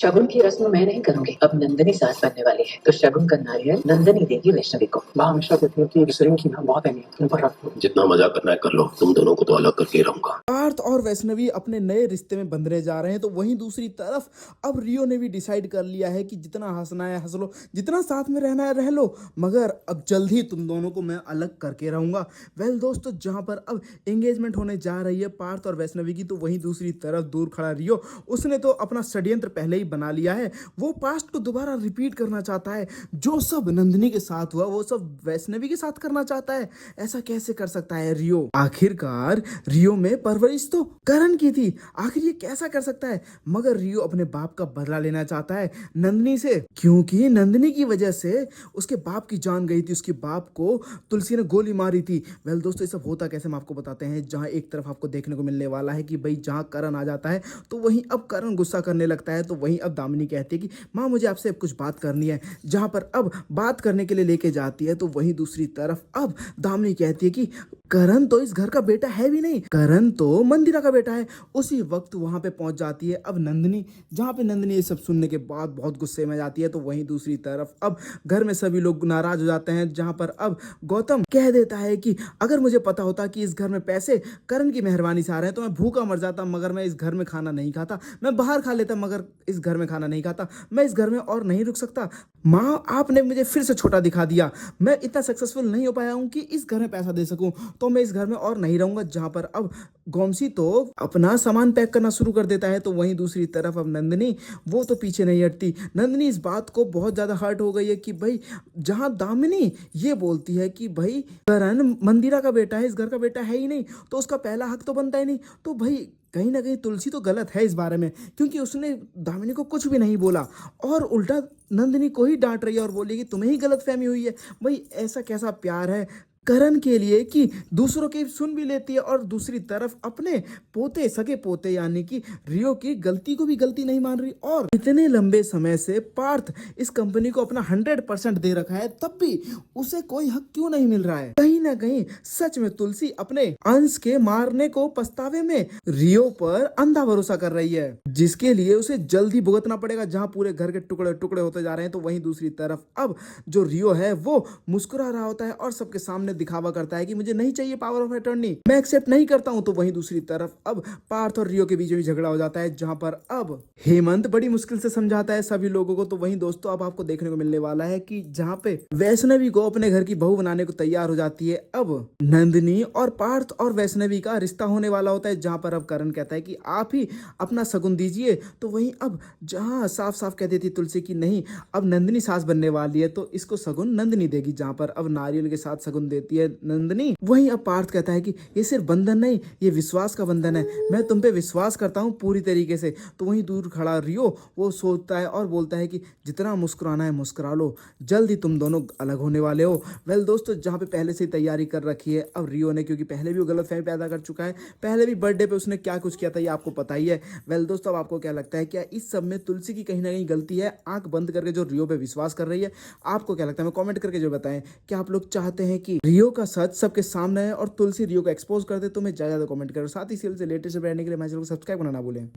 शगुन की रस्म मैं नहीं करूंगी। अब नंदिनी सास बनने वाली है तो शगुन का नारियल नंदिनी देगी वैष्णवी को। माँ हमेशा कहती है कि इस रिंग की ना बहुत अहमियत, उन पर रख दो। जितना मजा करना है कर लो, तुम दोनों को तो अलग करके ही रहूंगा। पार्थ और वैष्णवी अपने नए रिश्ते में बंधने जा रहे हैं तो वहीं दूसरी तरफ अब रियो ने भी डिसाइड कर लिया है कि जितना हंसना है हंस लो, जितना साथ में रहना है रह लो, मगर अब जल्द ही तुम दोनों को मैं अलग करके रहूंगा। वेल दोस्तों, जहां पर अब एंगेजमेंट होने जा रही है पार्थ और वैष्णवी की, तो वहीं दूसरी तरफ दूर खड़ा रियो, उसने तो अपना षड्यंत्र पहले ही बना लिया है। वो पास्ट को दोबारा रिपीट करना चाहता है। जो सब नंदिनी के साथ हुआ वो सब वैष्णवी के साथ करना चाहता है। ऐसा कैसे कर सकता है रियो? आखिरकार रियो में परवरिश तो करण की थी, आखिर ये कैसा कर सकता है? मगर रियो अपने बाप का बदला लेना चाहता है नंदिनी से, क्योंकि नंदिनी की वजह से उसके बाप की जान गई थी, उसके बाप को तुलसी ने गोली मारी थी। वेल दोस्तों, ये सब होता कैसे हम आपको बताते हैं। जहां एक तरफ आपको देखने को मिलने वाला है कि भाई जहां करण आ जाता है तो वहीं अब करण गुस्सा करने लगता है, तो वहीं अब दामिनी कहती है कि माँ मुझे आपसे कुछ बात करनी है। जहां पर अब बात करने के लिए लेके जाती है तो वहीं दूसरी तरफ अब दामिनी कहती है कि करण तो इस घर का बेटा है भी नहीं, करण तो मंदिरा का बेटा है। उसी वक्त वहां पे पहुंच जाती है अब नंदिनी, जहां पे नंदिनी ये सब सुनने के बाद बहुत गुस्से में जाती है। तो वहीं दूसरी तरफ अब घर में सभी लोग नाराज हो जाते हैं, जहां पर अब गौतम कह देता है कि अगर मुझे पता होता कि इस घर में पैसे करण की मेहरबानी से आ रहे हैं तो मैं भूखा मर जाता, मगर मैं इस घर में खाना नहीं खाता। मैं बाहर खा लेता मगर इस घर में खाना नहीं खाता। मैं इस घर में और नहीं रुक सकता। माँ, आपने मुझे फिर से छोटा दिखा दिया। मैं इतना सक्सेसफुल नहीं हो पाया हूँ कि इस घर में पैसा दे सकूं, तो मैं इस घर में और नहीं रहूंगा। जहां पर अब गोमसी तो अपना सामान पैक करना शुरू कर देता है, तो वहीं दूसरी तरफ अब नंदिनी, वो तो पीछे नहीं हटती। नंदिनी इस बात को बहुत ज्यादा हर्ट हो गई है कि भाई जहां दामिनी ये बोलती है कि भाई करण मंदिरा का बेटा है, इस घर का बेटा है ही नहीं, तो उसका पहला हक तो बनता ही नहीं। तो भाई कहीं ना कहीं तुलसी तो गलत है इस बारे में, क्योंकि उसने दामिनी को कुछ भी नहीं बोला और उल्टा नंदिनी को ही डांट रही है और बोली कि तुम्हें ही गलतफहमी हुई है। भाई ऐसा कैसा प्यार है करण के लिए कि दूसरों की सुन भी लेती है, और दूसरी तरफ अपने पोते, सगे पोते यानी कि रियो की गलती को भी गलती नहीं मान रही। और इतने लंबे समय से पार्थ इस कंपनी को अपना 100% दे रखा है, तब भी उसे कोई हक क्यों नहीं मिल रहा है? कहीं ना कहीं सच में तुलसी अपने अंश के मारने को पछतावे में रियो पर अंधा भरोसा कर रही है, जिसके लिए उसे जल्द ही भुगतना पड़ेगा। जहां पूरे घर के टुकड़े टुकड़े होते जा रहे हैं, तो वहीं दूसरी तरफ अब जो रियो है वो मुस्कुरा रहा होता है और सबके सामने दिखावा करता है कि मुझे नहीं चाहिए पावर ऑफ अटॉर्नी, मैं एक्सेप्ट नहीं करता हूं। तो वहीं दूसरी तरफ अब पार्थ और रियो के बीच में झगड़ा हो जाता है, जहां पर अब हेमंत बड़ी मुश्किल से समझाता है सभी लोगों को। तो वहीं दोस्तों अब आपको देखने को मिलने वाला है कि जहां पे वैष्णवी को अपने घर की बहू बनाने को तैयार हो जाती है अब नंदिनी, और पार्थ और वैष्णवी का रिश्ता होने वाला होता है, जहां पर अब करण कहता है कि आप ही अपना शगुन दीजिए। तो वहीं अब जहां साफ साफ कह देती तुलसी की नहीं, अब नंदिनी सास बनने वाली है तो इसको शगुन नंदिनी देगी, जहां पर अब नारियल के साथ शगुन देती है नंदिनी। वहीं अब पार्थ कहता है कि ये सिर्फ बंधन नहीं, ये विश्वास का बंधन है, मैं तुम पे विश्वास करता हूँ पूरी तरीके से। तो वहीं दूर खड़ा रियो वो सोचता है और बोलता है कि जितना मुस्कुराना है मुस्कुरा लो, जल्द ही तुम दोनों अलग होने वाले हो। वेल दोस्तों, जहाँ पे पहले से ही तैयारी कर रखी है अब रियो ने, क्योंकि पहले भी वो गलतफहमी पैदा कर चुका है, पहले भी बर्थडे पे उसने क्या कुछ किया था ये आपको पता ही है। वेल दोस्तों, अब आपको क्या लगता है, क्या इस सब में तुलसी की कहीं ना कहीं गलती है, आंख बंद करके जो रियो पे विश्वास कर रही है? आपको क्या लगता है, मैं कमेंट करके जो बताएं। क्या आप लोग चाहते हैं कि रियो का सच सबके सामने है और तुलसी रियो को एक्सपोज कर दे? तो मैं ज्यादा कमेंट करो, साथ ही सीरियल से लेटेस्ट रहने के लिए मैं चैनल को सब्सक्राइब करना ना भूलें।